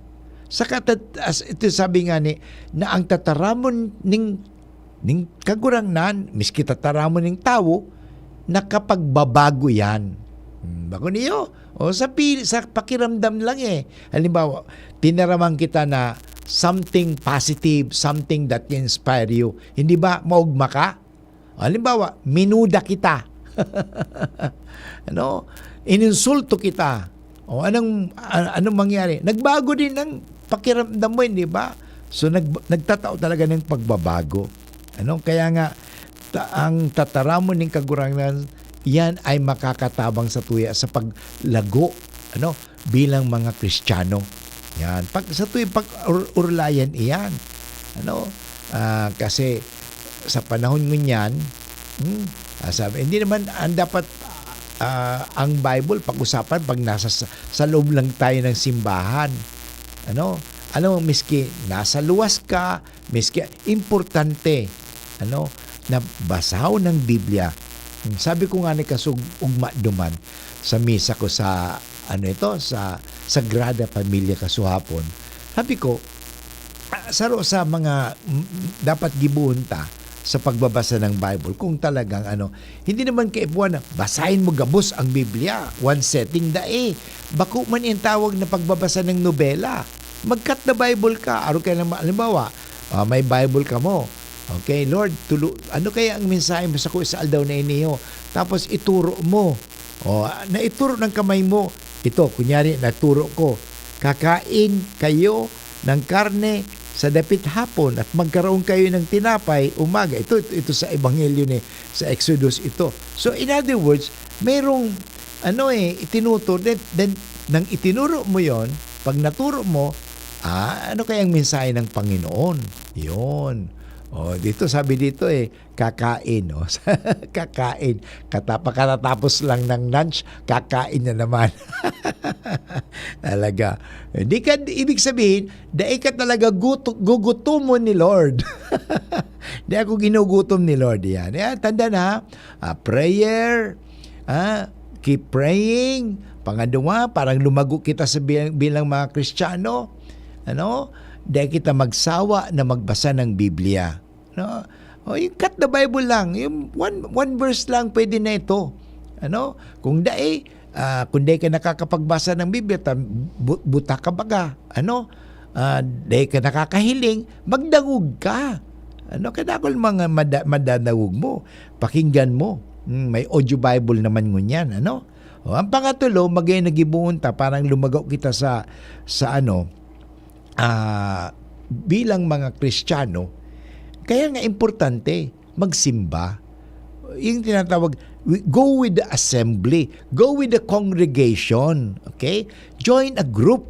Ito sabi nga na ang tataramon ng kagurangnan, miski tataramon ng tao, nakapagbabago yan. Bago niyo? Sa pakiramdam lang Halimbawa, tinaramang kita na something positive, something that can inspire you. Hindi ba maugma ka? Halimbawa, minuda kita. Ininsulto kita. Anong mangyari? Nagbago din ang pakiramdam mo, hindi ba? So, nagtatao talaga ng pagbabago. Kaya nga, ang tataramon ng kagurangan, yan ay makakatabang sa tuya sa paglago bilang mga Kristiyano. Yan. Sa tuwing pag-urlayan iyan. Kasi sa panahon ngunyan, sabi, hindi naman ang dapat ang Bible pag-usapan pag nasa sa loob lang tayo ng simbahan. Miski nasa luwas ka, miski importante na basaw ng Biblia. Sabi ko nga ni kasug ugma duman sa misa ko sa sa Sagrada Familia kasuhapon. Sabi ko sa mga dapat gibuhon ta sa pagbabasa ng Bible kung talagang hindi naman kaipuan na basahin mo gabos ang Biblia one setting bako man yung tawag na pagbabasa ng nobela. Mag-cut the Bible ka aron kay halimbawa may Bible ka mo. Okay, Lord, ano kaya ang mensahe mo sa aldaw na iniyo? Tapos ituro mo. Naituro ng kamay mo. Ito, kunyari, naturo ko. Kakain kayo ng karne sa dapit hapon at magkaroon kayo ng tinapay umaga. Ito sa Ebanghelyo sa Exodus ito. So, in other words, mayroong itinuturo. Then nang itinuro mo yon, pag naturo mo, ano kayang mensahe ng Panginoon? Yun. Dito sabi dito kakain. Kakain. Pagkatapos lang ng lunch, kakain na naman. Talaga. Ibig sabihin, dahil ka talaga gugutomon ni Lord. Di ako ginugutom ni Lord yan. Tanda na, prayer, keep praying. Pangalawa, parang lumago kita sa bilang mga Kristiyano. Dahil kita magsawa na magbasa ng Biblia. Yung cut the Bible lang, yung one verse lang pwede na ito. Kung dahil ka nakakapagbasa ng Biblia, buta ka baga. Dahil ka nakakahiling, magdangog ka. Kadakol mga madadangog mo, pakinggan mo. May audio Bible naman ngunyan. Ang pangatulo, magay nagibuunta, parang lumagaw kita sa bilang mga Kristiyano, kaya nga importante magsimba. Yung tinatawag, go with the assembly, go with the congregation, okay? Join a group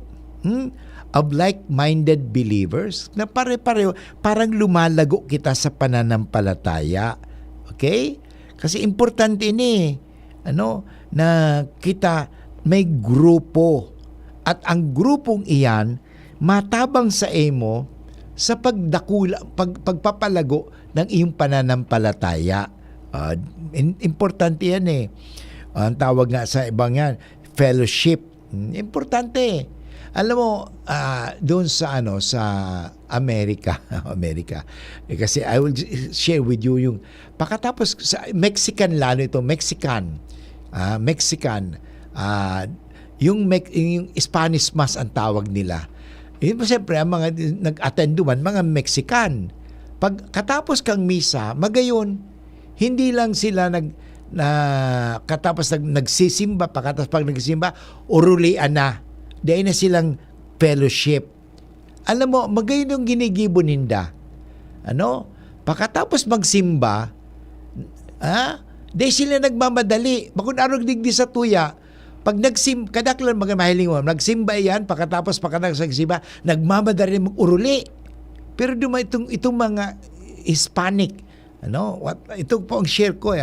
of like-minded believers na pare-pareho, parang lumalago kita sa pananampalataya. Okay? Kasi importante ini, na kita may grupo, at ang grupong iyan matabang sa imo sa pagpapalago ng iyong pananampalataya. Importante yan ang tawag nga sa ibang yan, fellowship. Importante. Alam mo, doon sa Amerika, kasi I will share with you yung pagkatapos sa Mexican lalo ito, Mexican, yung Spanish Mass ang tawag nila. Siyempre, ang mga nag-attend duman, mga Mexican. Pagkatapos kang misa, magayon, hindi lang sila nagsisimba, pagkatapos pag nagsisimba, urulian na. Dahil na silang fellowship. Alam mo, magayon yung ginigibo ninda. Pagkatapos magsimba, dahil sila nagmamadali. Bakun arog digdi sa tuya, pag kadaklan mga mahiling mo, nagsimba yan, pagkatapos nagsimba, nagmamadali mag-uruli. Pero itong mga Hispanic, ito po ang share ko,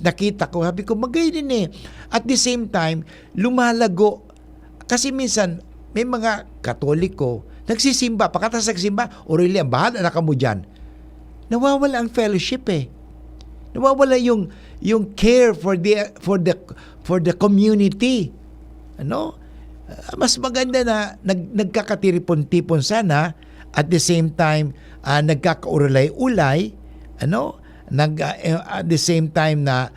nakita ko, sabi ko, magayon At the same time, lumalago. Kasi minsan, may mga Katoliko, nagsisimba, pagkatapos nagsimba, uruli, ang bahala na ka mo dyan. Nawawala ang fellowship Nawawala yung care for the community. Mas maganda na nagkakatiripon-tipon sana, at the same time nagkakaulay-ulay, at the same time na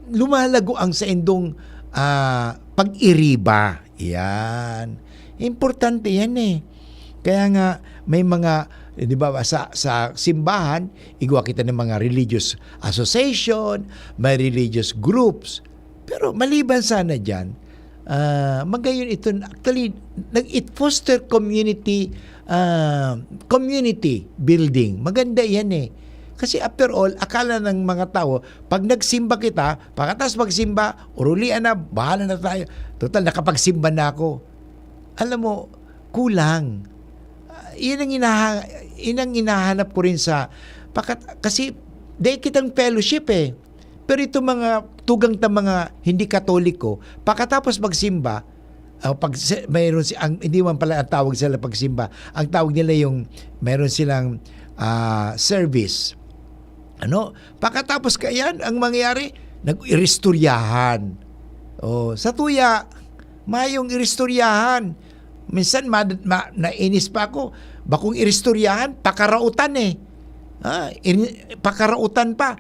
lumalago ang sa indong pag-iriba. Yan. Importante yan Kaya nga may mga, di ba, sa simbahan, igawa kita ng mga religious association, may religious groups. Pero maliban sana dyan, magayon ito, actually, it foster community building. Maganda yan Kasi after all, akala ng mga tao, pag nagsimba kita, pagkatapos magsimba, urulian na, bahala na tayo. Total, nakapagsimba na ako. Alam mo, kulang. Yan ang hinahanap ko rin kasi dahil kitang fellowship Pero itong mga tugang ta mga hindi Katoliko, pagkatapos magsimba, mayroon hindi man pala ang tawag sila pagsimba, ang tawag nila yung mayroon silang service. Pagkatapos kayan, ang mangyayari, nag-iristoryahan. Sa tuya, mayong iristoryahan. Minsan, nainis pa ako. Bakong iristoryahan, pakarautan pakarautan pa.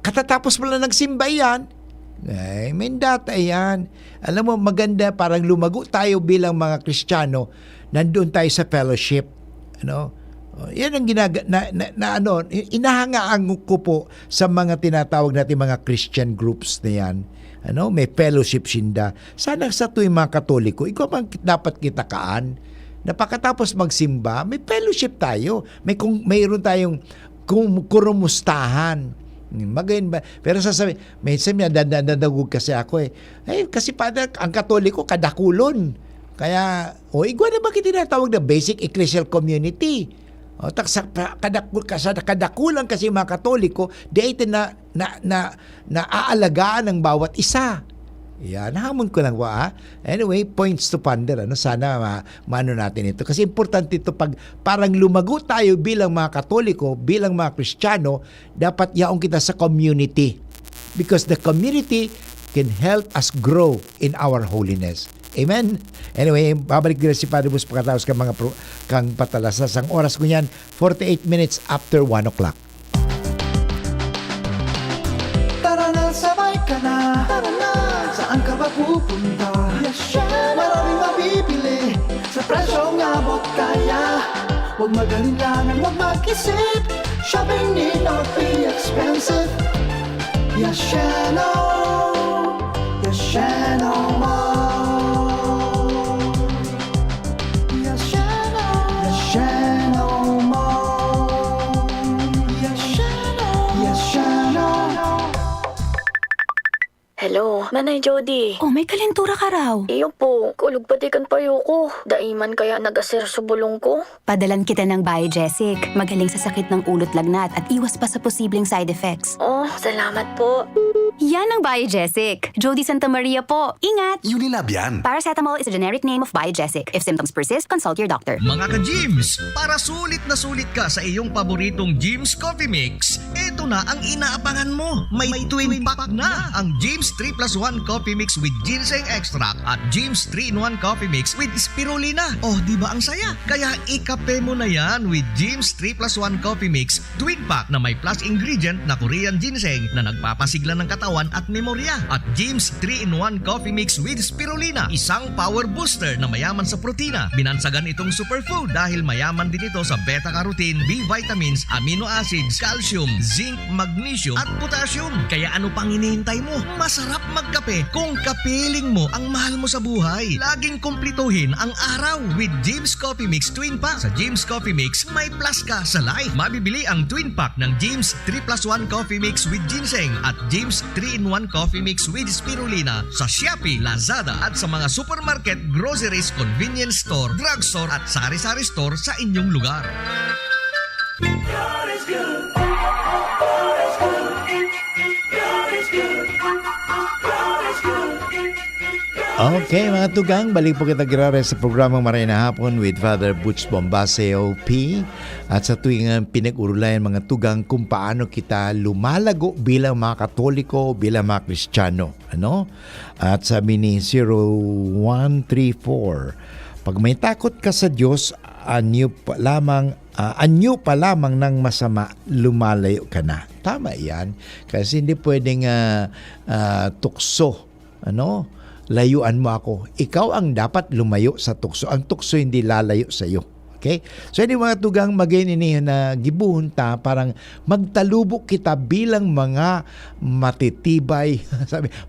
Katatapos pala nagsimba yan. May data yan. Alam mo, maganda, parang lumago tayo bilang mga Kristiyano. Nandun tayo sa fellowship. Yan ang inahangaan ko po sa mga tinatawag natin mga Christian groups na yan. May fellowship sinda. Sana sa tuwing mga Katoliko, ikaw man dapat kita kaan na pagkatapos magsimba, may fellowship tayo. Mayroon tayong kurumustahan. Magayon ba? Pero sasabi, minsan nadadagug kasi ako kasi Father, ang Katoliko, kadakulon. Kaya, igwa na bakit tinatawag na basic ecclesial community? Sa kadakulan kasi mga Katoliko, di ito na aalagaan ng bawat isa. Yan, nahamon ko lang Anyway, points to ponder. Sana maano natin ito. Kasi importante ito pag parang lumago tayo bilang mga Katoliko, bilang mga Kristiyano, dapat yaong kita sa community. Because the community can help us grow in our holiness. Amen? Anyway, babalik din si Padre Bus pagkatapos kang patalasas. Ang oras ko yan, 48 minutes after 1 o'clock. Tara na, sabay ka na. Tara na, saan ka ba pupunta? Maraming mabibili sa presyong abot kaya. Huwag magalinlangan, huwag mag-isip. Shopping need not be expensive. Yashano Mall. Hello, Manay Jody. Oh, may kalentura ka raw. Iyo po, kulog patikan payo ko. Daiman kaya nag-aser sa bulong ko. Padalan kita ng Biogesic. Magaling sa sakit ng ulot lagnat at iwas pa sa posibleng side effects. Oh, salamat po. Yan ang Biogesic. Jody Santa Maria po. Ingat! Unilab yan. Paracetamol is a generic name of Biogesic. If symptoms persist, consult your doctor. Mga ka-Gyms, para sulit na sulit ka sa iyong paboritong Gyms Coffee Mix, eto na ang inaabangan mo. May twin pack na ang Gyms 3+1 Coffee Mix with Ginseng Extract at Gyms 3-in-1 Coffee Mix with Spirulina. Oh, di ba ang saya? Kaya ikape mo na yan with Gyms 3+1 Coffee Mix twin pack na may plus ingredient na Korean ginseng na nagpapasigla ng katawan at memorya. At Gyms 3-in-1 Coffee Mix with Spirulina, isang power booster na mayaman sa protina. Binansagan itong superfood dahil mayaman din ito sa beta-carotene, B vitamins, amino acids, calcium, zinc, magnesium at potassium. Kaya ano pang hinihintay mo? Masarap magkape kung kapiling mo ang mahal mo sa buhay. Laging kumplituhin ang araw with Gyms Coffee Mix Twin Pack. Sa Gyms Coffee Mix, may plus ka sa life. Mabibili ang Twin Pack ng Gyms 3+1 Coffee Mix with Ginseng at Gyms 3-in-1 Coffee Mix with Spirulina sa Shopee, Lazada at sa mga supermarket, groceries, convenience store, drugstore at sari-sari store sa inyong lugar. God is good. God is good. God is good. God is good. Okay, mga tugang, balik po kita girare sa programang Maray na Hapon with Father Butch Bombase, OP. At sa tuwing pinag-urulayan mga tugang kung paano kita lumalago bilang mga Katoliko, bilang mga Kristiyano. At sabi ni 0134, pag may takot ka sa Diyos, anyo pa lamang ng masama, lumalayo ka na. Tama yan. Kasi hindi pwedeng tukso. Layuan mo ako. Ikaw ang dapat lumayo sa tukso. Ang tukso hindi lalayo sa iyo. Okay? So, hindi mga tugang magayon ini na gibuhon ta, parang magtalubok kita bilang mga matitibay,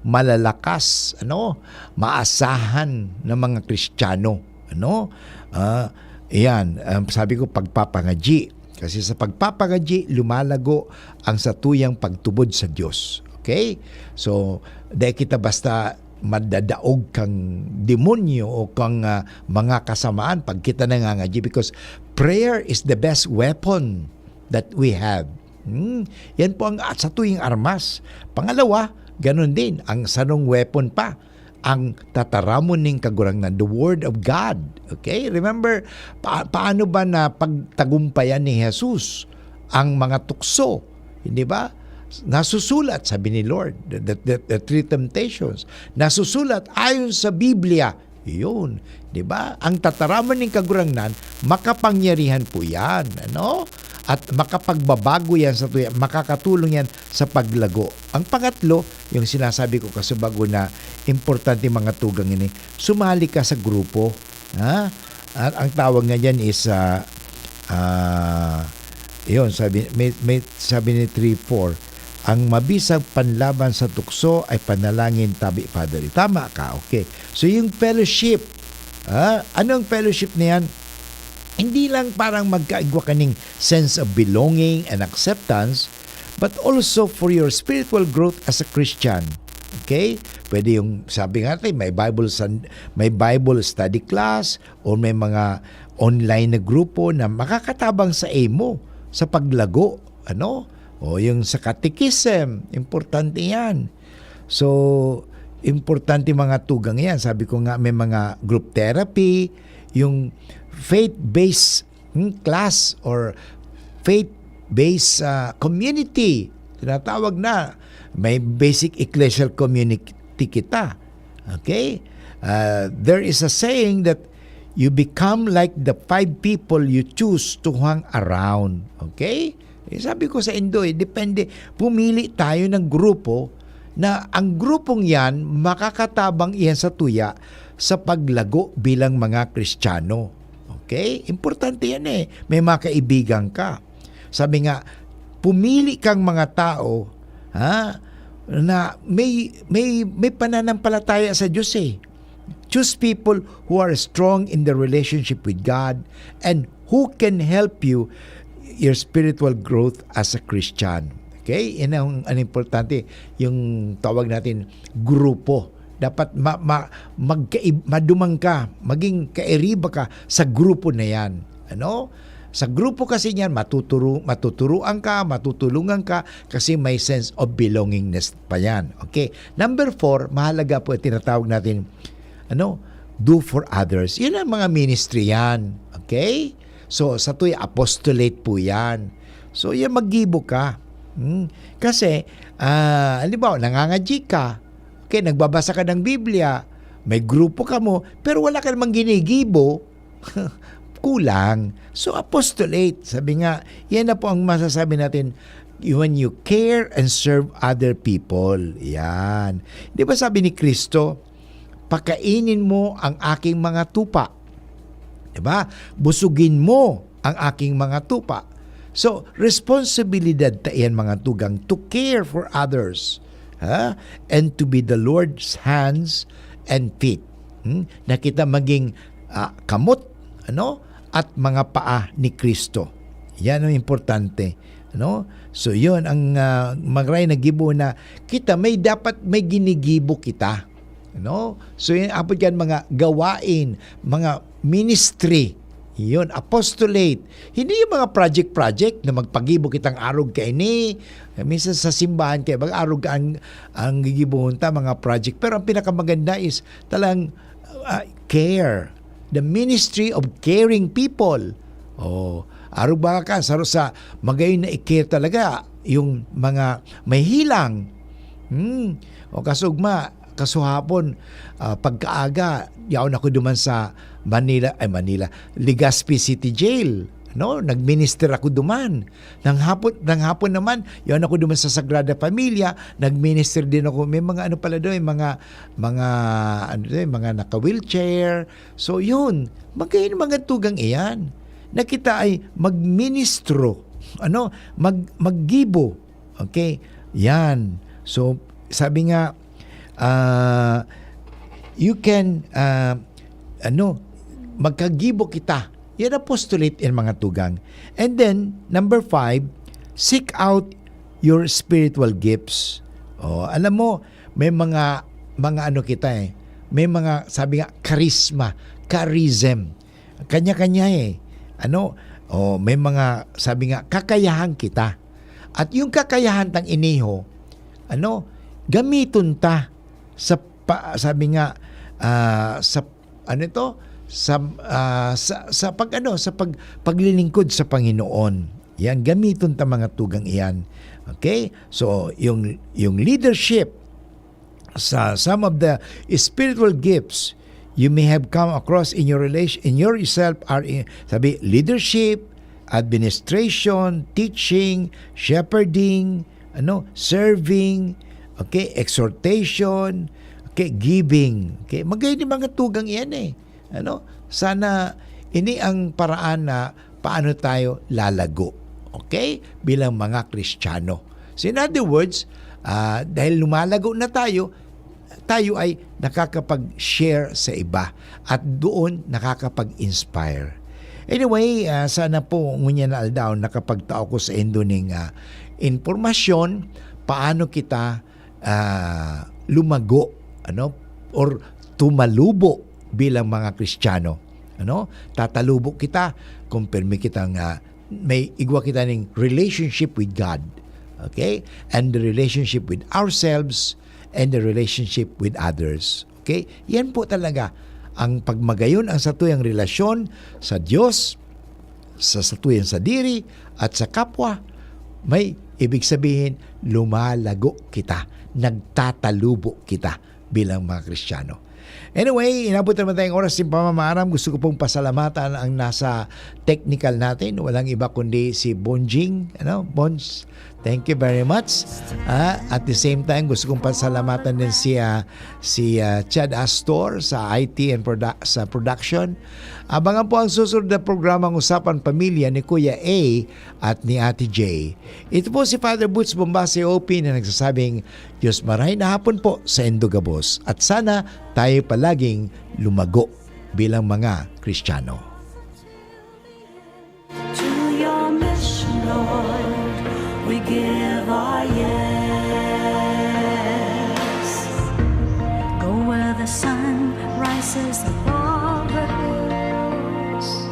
malalakas, maasahan na mga Kristiyano. Sabi ko, pagpapangaji. Kasi sa pagpapangaji, lumalago ang satuyang pagtubod sa Diyos. Okay? So, dahil kita basta madadaog kang demonyo o kang mga kasamaan pag kita nangangaji, because prayer is the best weapon that we have. Yan po ang sa tuwing armas. Pangalawa, ganun din, ang sanong weapon pa, ang tataramon ng kagurangnan, the Word of God. Okay? Remember, paano ba na pagtagumpayan ni Jesus ang mga tukso? Hindi ba? Nasusulat, sabi ni Lord, the three temptations. Nasusulat ayon sa Biblia. Yun, di ba? Ang tataraman ng kagurangnan, makapangyarihan po yan. At makapagbabago yan sa tuya, makakatulong yan sa paglago. Ang pangatlo, yung sinasabi ko kasi bago na importante mga tugang ini, sumali ka sa grupo. At ang tawag nga dyan is yun, sabi ni 3-4, ang mabisang panlaban sa tukso ay panalangin, tabi, Father. Tama ka, okay. So yung fellowship, anong fellowship na yan? Hindi lang parang magkaigwa kaning sense of belonging and acceptance, but also for your spiritual growth as a Christian. Okay? Pwede yung, sabi nga natin, may Bible study class o may mga online na grupo na makakatabang sa mo sa paglago. O yung sa catechism, importante yan. So, importante mga tugang yan. Sabi ko nga, may mga group therapy, yung faith-based class or faith-based community. Tinatawag na. May basic ecclesial community kita. Okay? There is a saying that you become like the 5 people you choose to hang around. Okay? Sabi ko sa Indo, depende. Pumili tayo ng grupo na ang grupong yan, makakatabang iyan sa tuya sa paglago bilang mga Kristiyano. Okay? Importante yan eh. May mga kaibigan ka. Sabi nga, pumili kang mga tao na may pananampalataya sa Diyos eh. Choose people who are strong in the relationship with God and who can help you your spiritual growth as a Christian. Okay? Yan ang importante. Yung tawag natin, grupo. Dapat madumang ka, maging kairiba ka sa grupo na yan. Sa grupo kasi niyan, matuturuan ka, matutulungan ka, kasi may sense of belongingness pa yan. Okay? Number 4, mahalaga po, tinatawag natin, do for others. Yan ang mga ministry yan. Okay? So, sa tuya, apostolate po yan. So, yan, maggibo ka. Kasi, halimbawa, nangangaji ka. Okay, nagbabasa ka ng Biblia. May grupo ka mo, pero wala ka namang ginigibo. Kulang. So, apostolate. Sabi nga, yan na po ang masasabi natin, when you care and serve other people. Yan. Di ba sabi ni Kristo, pakainin mo ang aking mga tupa. Diba? Busugin mo ang aking mga tupa. So, responsibilidad tayan mga tugang to care for others. And to be the Lord's hands and feet. Na kita maging kamot at mga paa ni Kristo. Yan ang importante. So, yun ang magray na gibo na kita dapat may ginigibo kita. So, yun apod yan mga gawain, mga ministry, yun, apostolate. Hindi yung mga project na magpagibo kitang arog kay ni. Minsan sa simbahan kayo, mag-arog ka ang gigibohon ta, mga project. Pero ang pinakamaganda is talang care. The ministry of caring people. Arog ba ka? Sa magayon na i-care talaga yung mga may hilang. Kasugma, kasuhapon, pagkaaga, yaon ako duman sa Manila, Legazpi City Jail. Nagminister ako duman. Nang hapon naman, yaon ako duman sa Sagrada Familia, nagminister din ako. May mga pala doon, mga naka-wheelchair. So yun, mga tugang iyan. Na kita ay magministro, maggibo. Okay? Yan. So, sabi nga, you can magkagibo kita. Yan apostolate in mga tugang. And then number 5, seek out your spiritual gifts. Alam mo, may mga kita may mga, sabi nga, charism. Kanya-kanya may mga, sabi nga, kakayahan kita. At yung kakayahan tang iniho, gamiton ta sa sabi nga sa paglilingkod sa Panginoon. Yan, gamiton ta mga tugang iyan. Okay? So yung leadership sa some of the spiritual gifts you may have come across in yourself are sabi leadership, administration, teaching, shepherding, serving, okay, exhortation, okay, giving. Okay, magayon yung mga tugang iyan eh. Sana ini ang paraan na paano tayo lalago. Okay? Bilang mga Kristiyano. So in other words, dahil lumalago na tayo ay nakakapag-share sa iba at doon nakakapag-inspire. Anyway, sana po ngunya na aldaw nakapagtao ko sa endo ning informasyon paano kita lumago or tumalubo bilang mga Kristiyano. Tatalubo kita kung permi kitang may igwa kita ning relationship with God. Okay? And the relationship with ourselves and the relationship with others. Okay? Yan po talaga ang pagmagayon ang satuyang relasyon sa Diyos, sa satuyang sa diri at sa kapwa. May ibig sabihin, lumalago kita, nagtatalubo kita bilang mga Kristiyano. Anyway, inabot naman tayong oras ng pamamaaram. Gusto ko pong pasalamatan ang nasa technical natin. Walang iba kundi si Bonjing. Bons, thank you very much. At the same time, gusto kong pasalamatan din si Chad Astor sa IT and sa production. Abangan po ang susunod na programang Usapan Pamilya ni Kuya A at ni Ate J. Ito po si Father Butch Bombase OP na nagsasabing, Diyos maray na hapon po sa Indogabos at sana tayo palaging lumago bilang mga Kristiyano. To your mission, Lord, we give our yes. Go where the sun rises above the hills.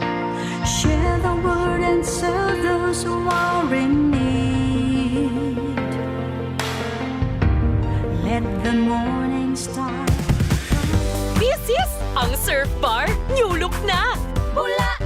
Share the word and serve those who are in need. Let the morning star. This is ang Surf Bar New Look na! Bula